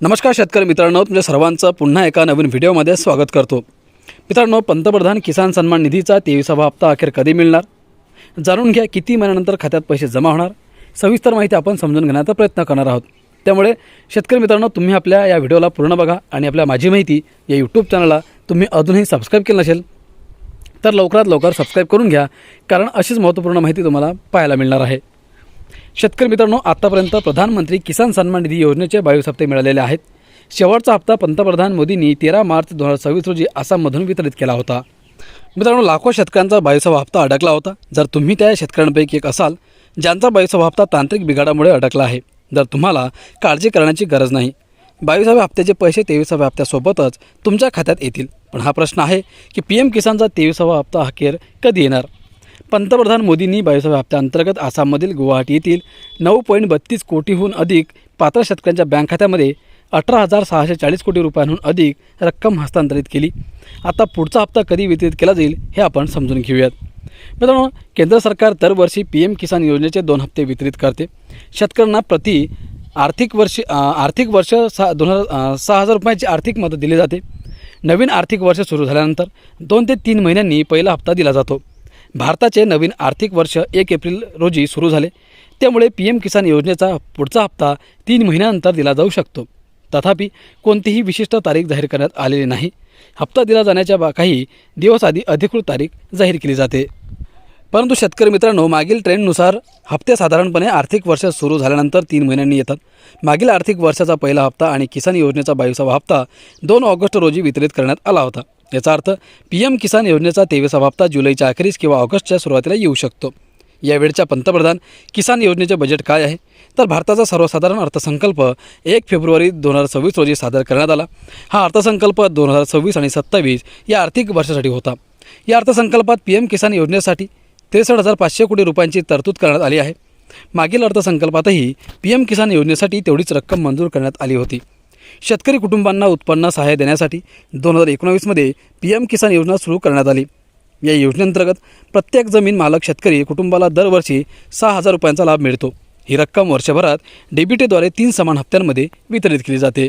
नमस्कार शेतकरी मित्रांनो, तुमच्या सर्वांचं पुन्हा एका नवीन व्हिडिओमध्ये स्वागत करतो। मित्रांनो, पंतप्रधान किसान सन्मान निधीचा 23वा हप्ता अखेर कधी मिळणार, जाणून घ्या किती महिन्यानंतर खात्यात पैसे जमा होणार, सविस्तर माहिती आपण समजून घेण्याचा प्रयत्न करणार आहोत। त्यामुळे शेतकरी मित्रांनो, तुम्ही आपल्या या व्हिडिओला पूर्ण बघा आणि आपल्या माझी माहिती या यूट्यूब चॅनलला तुम्ही अजूनही सबस्क्राइब केलं नसेल तर लवकरात लवकर सबस्क्राइब करून घ्या, कारण अशीच महत्त्वपूर्ण माहिती तुम्हाला पाहायला मिळणार आहे। शेतकरी मित्रांनो, आतापर्यंत प्रधानमंत्री किसान सन्मान निधी योजनेचे 22 हप्ते मिळालेले आहेत। शेवटचा हप्ता पंतप्रधान मोदींनी 13 मार्च 2026 रोजी आसाममधून वितरित केला होता। मित्रांनो, लाखो शेतकऱ्यांचा 22वा हप्ता अडकला होता। जर तुम्ही त्या शेतकऱ्यांपैकी एक असाल ज्यांचा 22वा हप्ता तांत्रिक बिघाडामुळे अडकला आहे, तर तुम्हाला काळजी करण्याची गरज नाही। 22व्या हप्त्याचे पैसे 23व्या हप्त्यासोबतच तुमच्या खात्यात येतील। पण हा प्रश्न आहे की PM किसानचा 23वा हप्ता अखेर कधी येणार। पंतप्रधान मोदींनी 22व्या हप्त्याअंतर्गत आसाममधील गुवाहाटी येथील 9.32 कोटीहून अधिक पात्र शेतकऱ्यांच्या बँक खात्यामध्ये 18,640 कोटी रुपयांहून अधिक रक्कम हस्तांतरित केली। आता पुढचा हप्ता कधी वितरित केला जाईल हे आपण समजून घेऊयात। मित्रांनो, केंद्र सरकार दरवर्षी PM किसान योजनेचे 2 हप्ते वितरित करते। शेतकऱ्यांना प्रति आर्थिक वर्ष 6,000 रुपयांची आर्थिक मदत दिली जाते। नवीन आर्थिक वर्ष सुरू झाल्यानंतर 2 ते 3 महिन्यांनी पहिला हप्ता दिला जातो। भारताचे नवीन आर्थिक वर्ष 1 एप्रिल रोजी सुरू झाले, त्यामुळे PM किसान योजनेचा पुढचा हप्ता 3 महिन्यानंतर दिला जाऊ शकतो। तथापि कोणतीही विशिष्ट तारीख जाहीर करण्यात आलेली नाही। हप्ता दिला जाण्याच्या काही दिवस आधी अधिकृत तारीख जाहीर केली जाते। परंतु शेतकरी मित्रांनो, मागील ट्रेंडनुसार हप्ते साधारणपणे आर्थिक वर्ष सुरू झाल्यानंतर 3 महिन्यांनी येतात। मागील आर्थिक वर्षाचा पहिला हप्ता आणि किसान योजनेचा 22वा हप्ता 2 ऑगस्ट रोजी वितरित करण्यात आला होता। याचा अर्थ PM किसान योजनेचा 23वा हप्ता जुलैच्या अखेरीस किंवा ऑगस्टच्या सुरुवातीला येऊ शकतो। यावेळच्या पंतप्रधान किसान योजनेचे बजेट काय आहे, तर भारताचा सर्वसाधारण अर्थसंकल्प 1 फेब्रुवारी 2026 रोजी सादर करण्यात आला। हा अर्थसंकल्प 2026 आणि 27 या आर्थिक वर्षासाठी होता। या अर्थसंकल्पात PM किसान योजनेसाठी 63,500 कोटी रुपयांची तरतूद करण्यात आली आहे। मागील अर्थसंकल्पातही PM किसान योजनेसाठी तेवढीच रक्कम मंजूर करण्यात आली होती। शेतकरी कुटुंबांना उत्पन्न सहाय्य देण्यासाठी 2019मध्ये PM किसान योजना सुरू करण्यात आली। या योजनेअंतर्गत प्रत्येक जमीन मालक शेतकरी कुटुंबाला दरवर्षी 6,000 रुपयांचा लाभ मिळतो। ही रक्कम वर्षभरात DBTद्वारे 3 समान हप्त्यांमध्ये वितरित केली जाते।